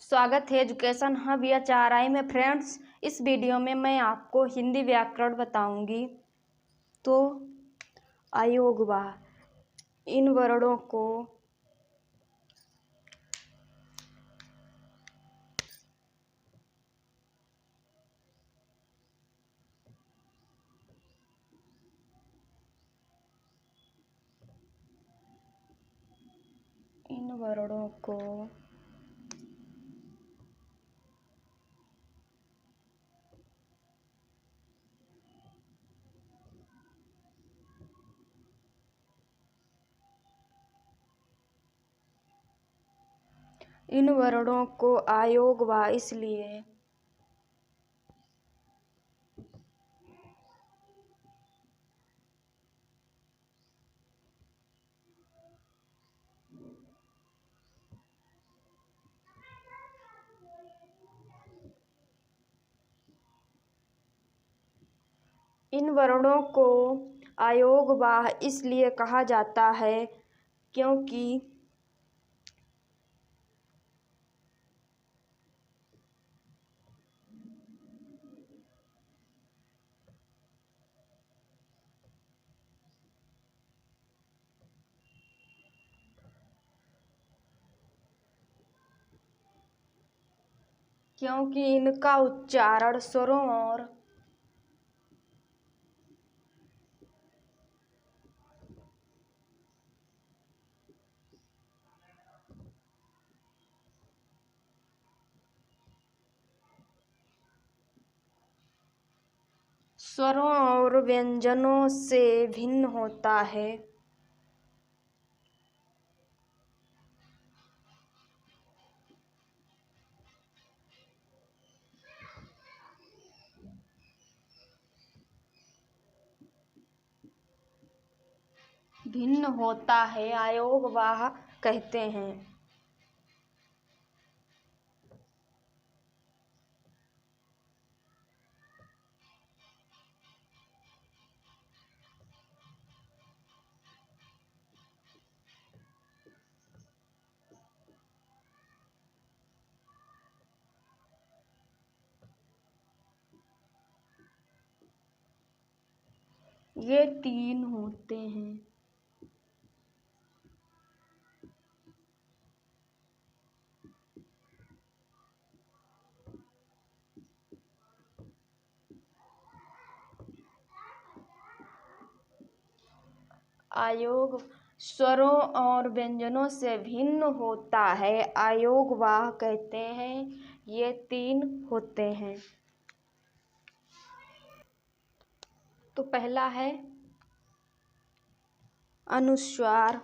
स्वागत है education hub या चाराई में। फ्रेंड्स, इस वीडियो में मैं आपको हिंदी व्याकरण बताऊंगी। तो अयोगवा इन वर्णों को इन वर्णों को इन वर्णों को अयोगवा इसलिए इन वर्णों को अयोगवाह इसलिए कहा जाता है क्योंकि इनका उच्चारण स्वरों और व्यंजनों से भिन्न होता है। अयोगवाह कहते हैं। ये तीन होते हैं। अयोग स्वरों और व्यंजनों से भिन्न होता है, अयोगवाह कहते हैं। ये तीन होते हैं। तो पहला है अनुस्वार,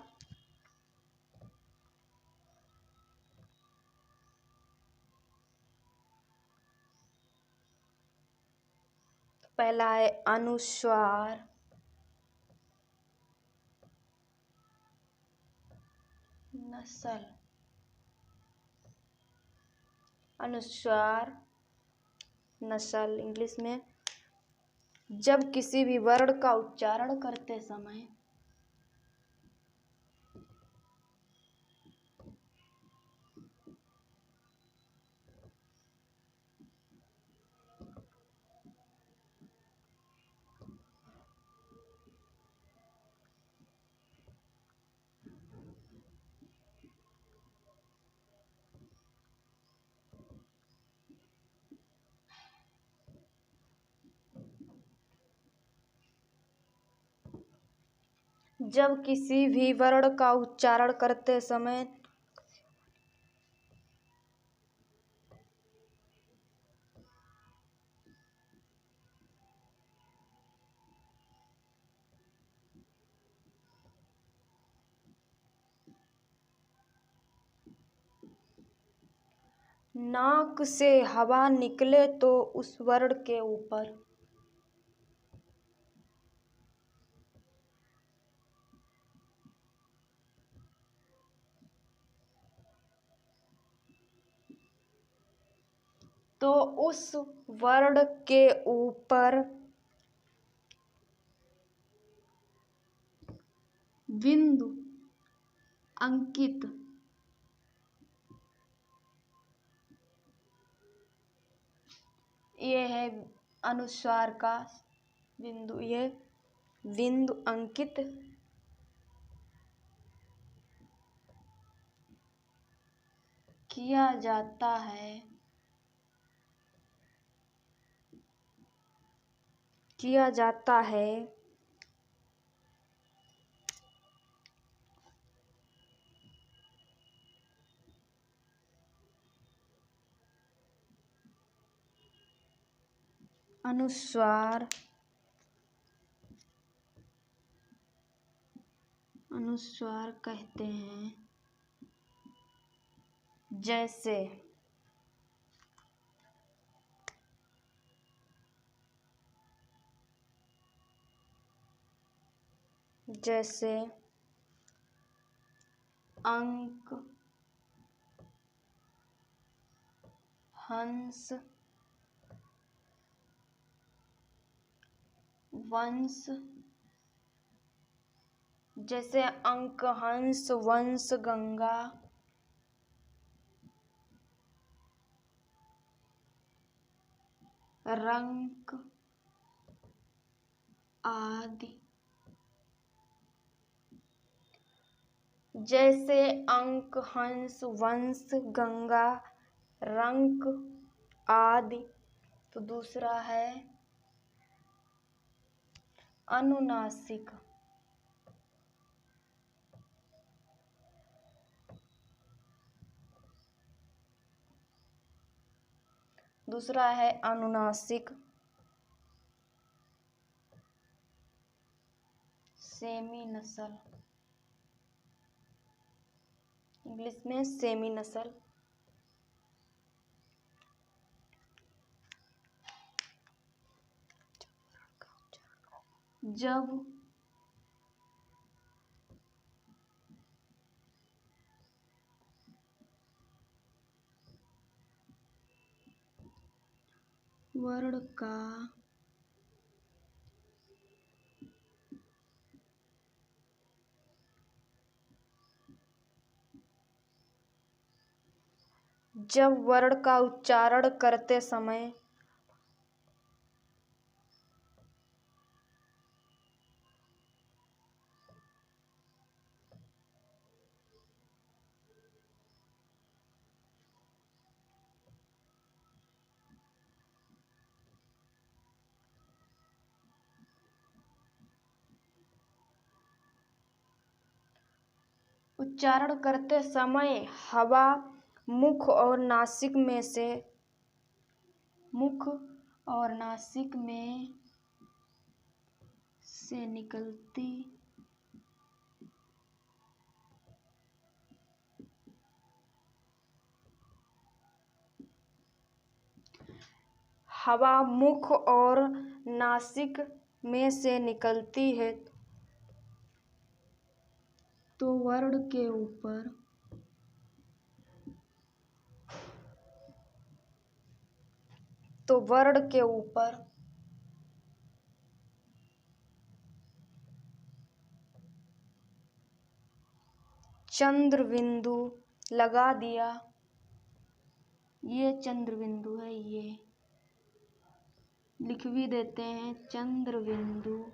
नस्ल। अनुस्वार नस्ल इंग्लिश में जब किसी भी वर्ण का उच्चारण करते समय नाक से हवा निकले तो उस वर्ण के ऊपर बिंदु अंकित ये है अनुस्वार का बिंदु, ये बिंदु अंकित किया जाता है, अनुस्वार कहते हैं। जैसे अंक, हंस, वंश, जैसे अंक, हंस, वंश, गंगा, रंक आदि। जैसे अंक, हंस, वंश, गंगा, रंक आदि। तो दूसरा है अनुनासिक। दूसरा है अनुनासिक, सेमी नसल, इंग्लिश में सेमी नसल। जब वर्ण का उच्चारण करते समय हवा मुख और नासिक में से निकलती हवा मुख और नासिक में से निकलती है तो वर्ण के ऊपर चंद्र बिंदु लगा दिया। ये चंद्र बिंदु है, ये लिख भी देते हैं, चंद्र बिंदु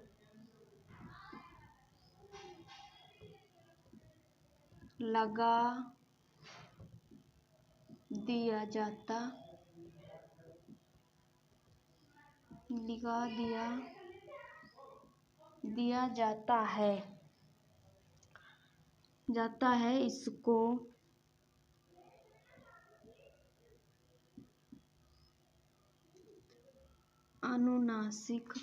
लगा दिया जाता है इसको अनुनासिक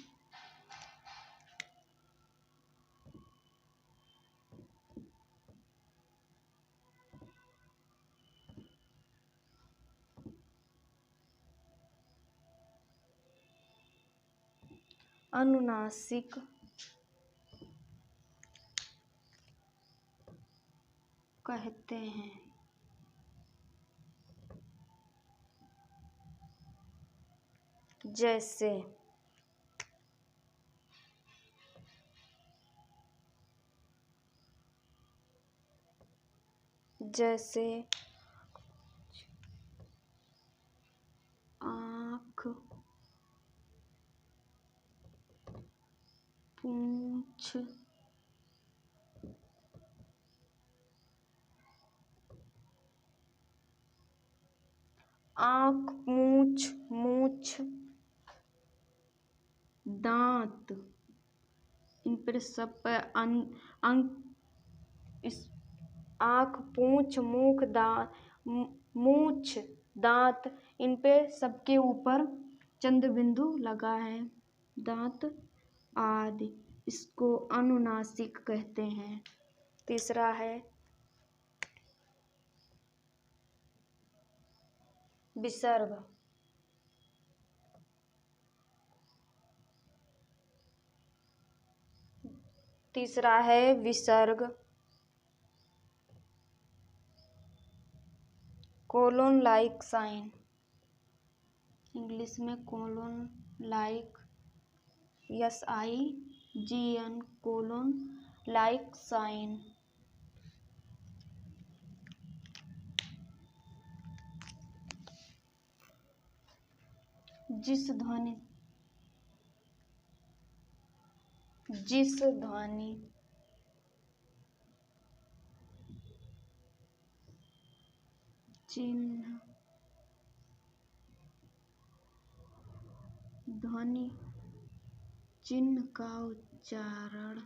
कहते हैं। जैसे आँख, पूंछ, आँख, पूंछ, मूछ, दांत, इन पर सब पर अंक, इस आँख, पूंछ, मुख, दांत, मूछ, दांत, इन पे सबके ऊपर चंद्र बिंदु लगा है, दांत आदि, इसको अनुनासिक कहते हैं। तीसरा है विसर्ग। तीसरा है विसर्ग, कोलोन लाइक साइन, इंग्लिश में colon like, SIGN, colon like sign. जिस ध्वनि चिन्ह का उच्चारण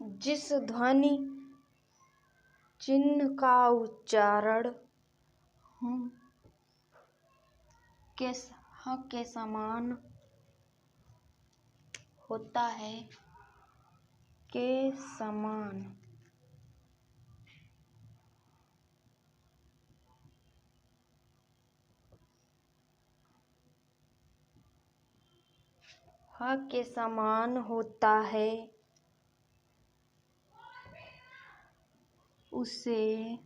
जिस ध्वनि चिन्ह का उच्चारण के समान होता है, के समान के समान होता है, उसे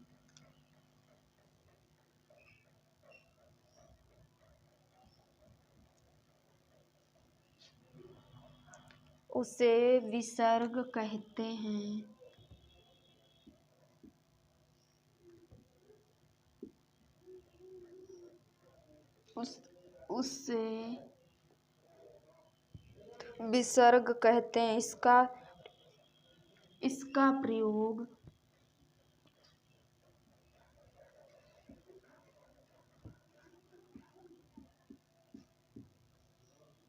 विसर्ग कहते हैं। उससे विसर्ग कहते हैं।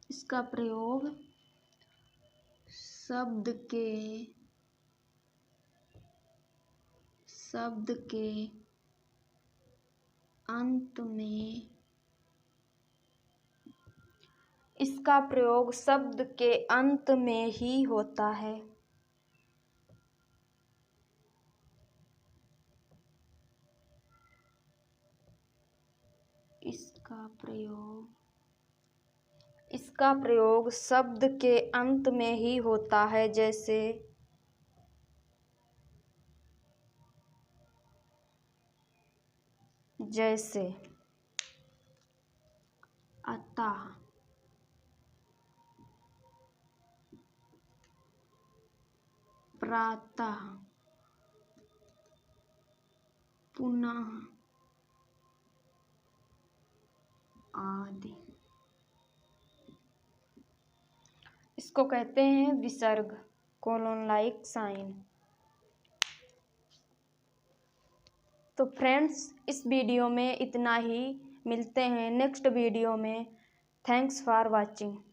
इसका प्रयोग शब्द के अंत में इसका प्रयोग शब्द के अंत में ही होता है। इसका प्रयोग शब्द के अंत में ही होता है, जैसे अतः, प्रातः, पुनः आदि। इसको कहते हैं विसर्ग, कोलोन लाइक साइन। तो फ्रेंड्स, इस वीडियो में इतना ही। मिलते हैं नेक्स्ट वीडियो में। Thanks for watching.